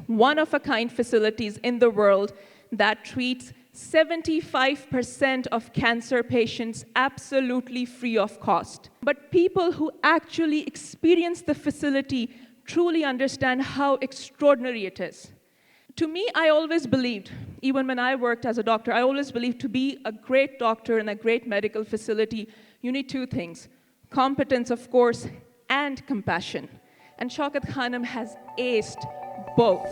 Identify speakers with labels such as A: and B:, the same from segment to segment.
A: one-of-a-kind facilities in the world that treats 75% of cancer patients absolutely free of cost. But people who actually experience the facility truly understand how extraordinary it is. To me, I always believed, even when I worked as a doctor, I always believed to be a great doctor in a great medical facility, you need two things: competence, of course, and compassion. And Shaukat Khanum has aced both.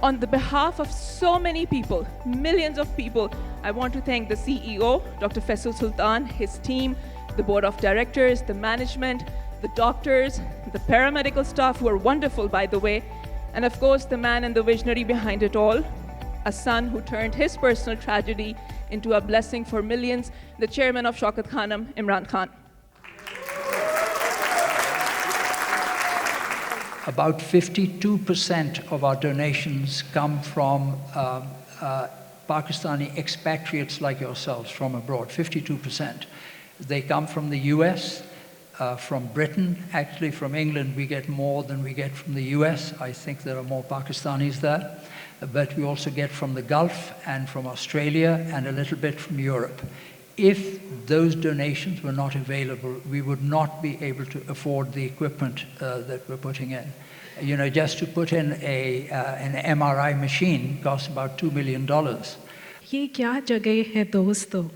A: On the behalf of so many people, millions of people, I want to thank the CEO, Dr. Faisal Sultan, his team, the board of directors, the management, the doctors, the paramedical staff who are wonderful, by the way, and of course the man and the visionary behind it all, a son who turned his personal tragedy into a blessing for millions, the chairman of Shaukat Khanum, Imran Khan.
B: About 52% of our donations come from Pakistani expatriates like yourselves from abroad, 52%. They come from the US, from Britain. Actually, from England, we get more than we get from the US. I think there are more Pakistanis there. But we also get from the Gulf and from Australia and a little bit from Europe. If those donations were not available, we would not be able to afford the equipment that we're putting in. You know, just to put in an MRI machine costs about $2 million.
C: ये क्या जगह है दोस्तों,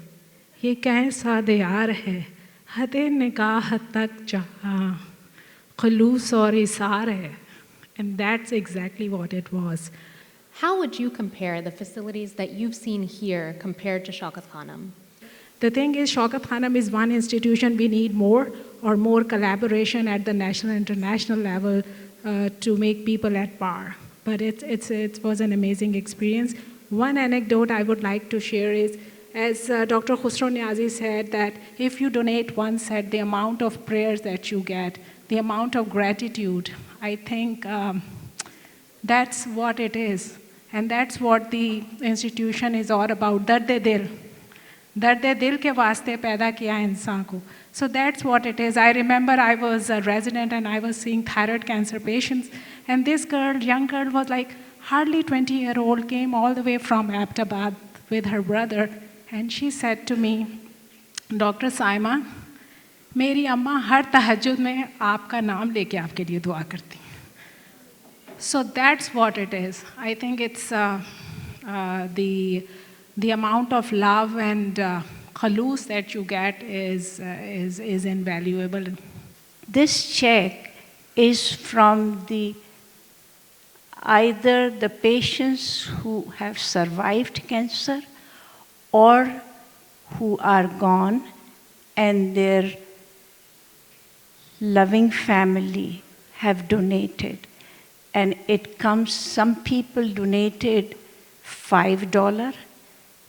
C: ये कैसा दियार है, हदे निगाह तक जहाँ खलूस और इसार है. And that's exactly what it was.
D: How would you compare the facilities that you've seen here compared to Shaukat Khanum?
C: The thing is, Shaukat Khanum is one institution. We need more collaboration at the national and international level to make people at par. But it was an amazing experience. One anecdote I would like to share is, as Dr. Khusro Niazi said, that if you donate one set, the amount of prayers that you get, the amount of gratitude, I think that's what it is. And that's what the institution is all about, darde dil. Darde dil ke waaste paida kiya insaan ko. So that's what it is. I remember I was a resident and I was seeing thyroid cancer patients. And this girl, young girl, was like hardly 20-year-old, came all the way from Ahmedabad with her brother. And she said to me, Dr. Saima, मेरी अम्मा हर तहज्जुद में आपका नाम लेके आपके लिए दुआ करती. So that's what it is. I think it's the amount of love and khaloos that you get is invaluable.
E: This check is from either the patients who have survived cancer or who are gone and their loving family have donated. And it comes, some people donated $5,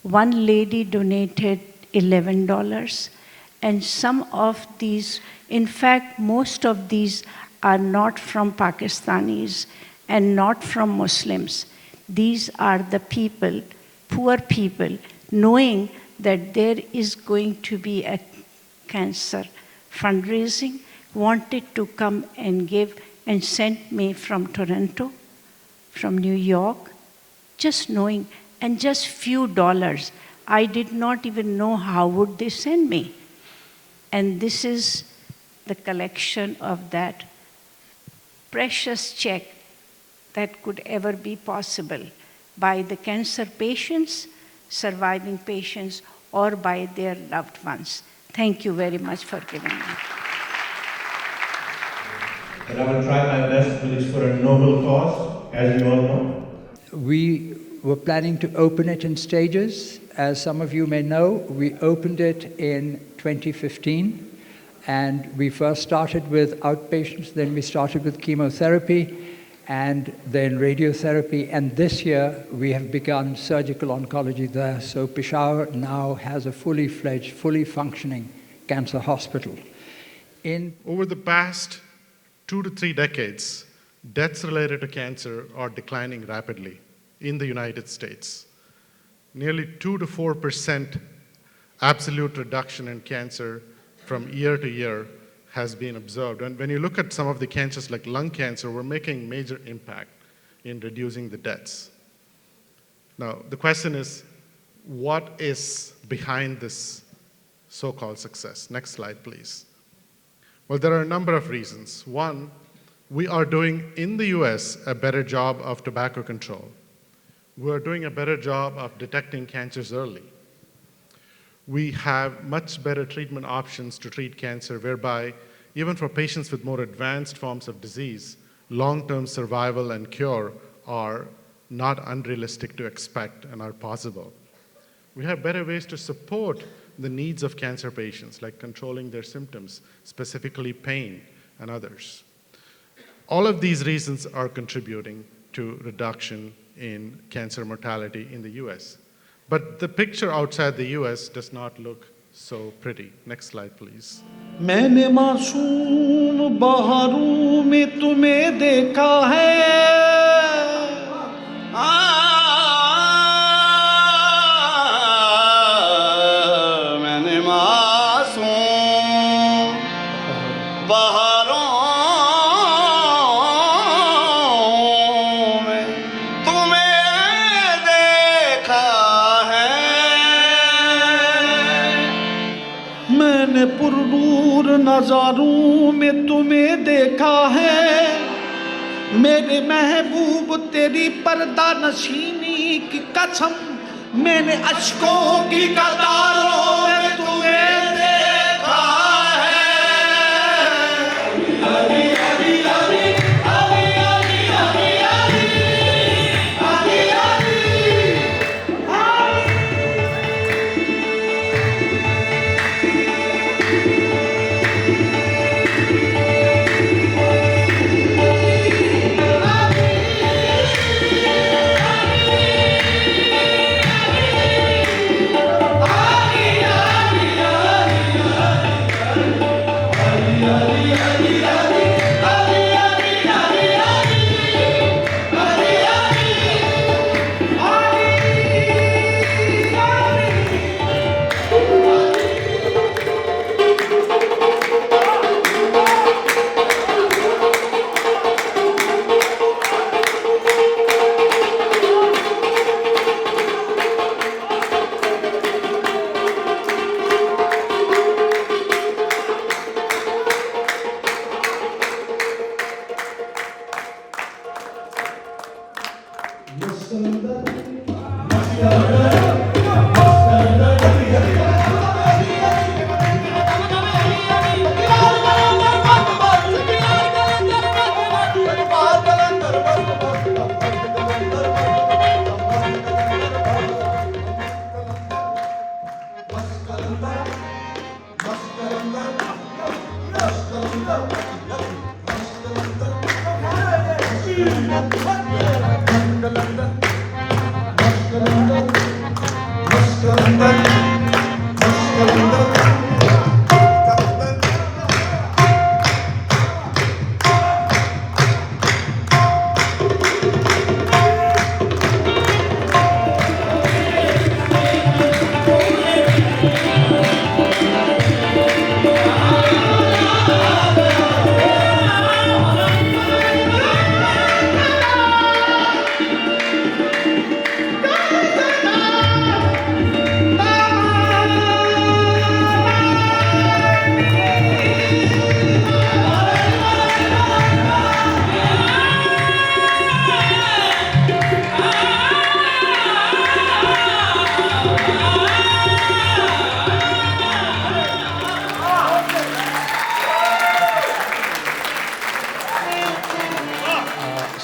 E: one lady donated $11, and some of these, in fact, most of these are not from Pakistanis and not from Muslims. These are the people, poor people, knowing that there is going to be a cancer fundraising, wanted to come and give, and sent me from Toronto, from New York, just knowing, and just few dollars. I did not even know how would they send me. And this is the collection of that precious check that could ever be possible by the cancer patients, surviving patients, or by their loved ones. Thank you very much for giving me.
F: but I will try my best, because it's for a noble cause, as you all know.
B: We were planning to open it in stages. As some of you may know, we opened it in 2015, and we first started with outpatients, then we started with chemotherapy, and then radiotherapy, and this year we have begun surgical oncology there. So Peshawar now has a fully fledged, fully functioning cancer hospital.
G: Over the past 2 to 3 decades, deaths related to cancer are declining rapidly in the United States. Nearly 2 to 4% absolute reduction in cancer from year to year has been observed. And when you look at some of the cancers like lung cancer, we're making major impact in reducing the deaths. Now, the question is, what is behind this so-called success? Next slide, please. Well, there are a number of reasons. One, we are doing in the US a better job of tobacco control. We are doing a better job of detecting cancers early. We have much better treatment options to treat cancer, whereby even for patients with more advanced forms of disease, long-term survival and cure are not unrealistic to expect and are possible. We have better ways to support the needs of cancer patients, like controlling their symptoms, specifically pain and others. All of these reasons are contributing to reduction in cancer mortality in the US. But the picture outside the US does not look so pretty. Next slide, please.
H: मैंने मासूम बहारों में तुम्हें देखा है मैंने मासूम बहारों में तुम्हें देखा है मैंने पुरनूर नजारों में तुम्हें देखा है मेरे महबूब तेरी पर्दा नशीनी की कसम मैंने अश्कों की कतारों में तुम्हें देखा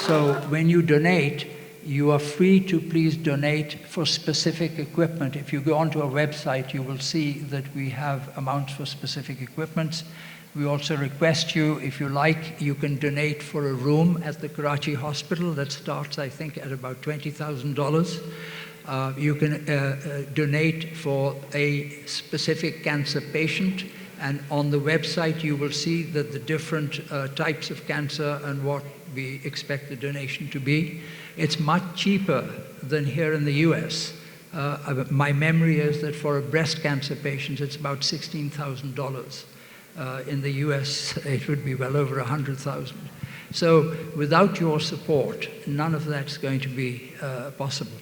B: So when you donate, you are free to please donate for specific equipment. If you go onto our website, you will see that we have amounts for specific equipments. We also request you, if you like, you can donate for a room at the Karachi hospital that starts, I think, at about $20,000. You can donate for a specific cancer patient, and on the website you will see that the different types of cancer and what we expect the donation to be. It's much cheaper than here in the US. My memory is that for a breast cancer patient, it's about $16,000. In the US, it would be well over 100,000. So without your support, none of that's going to be possible.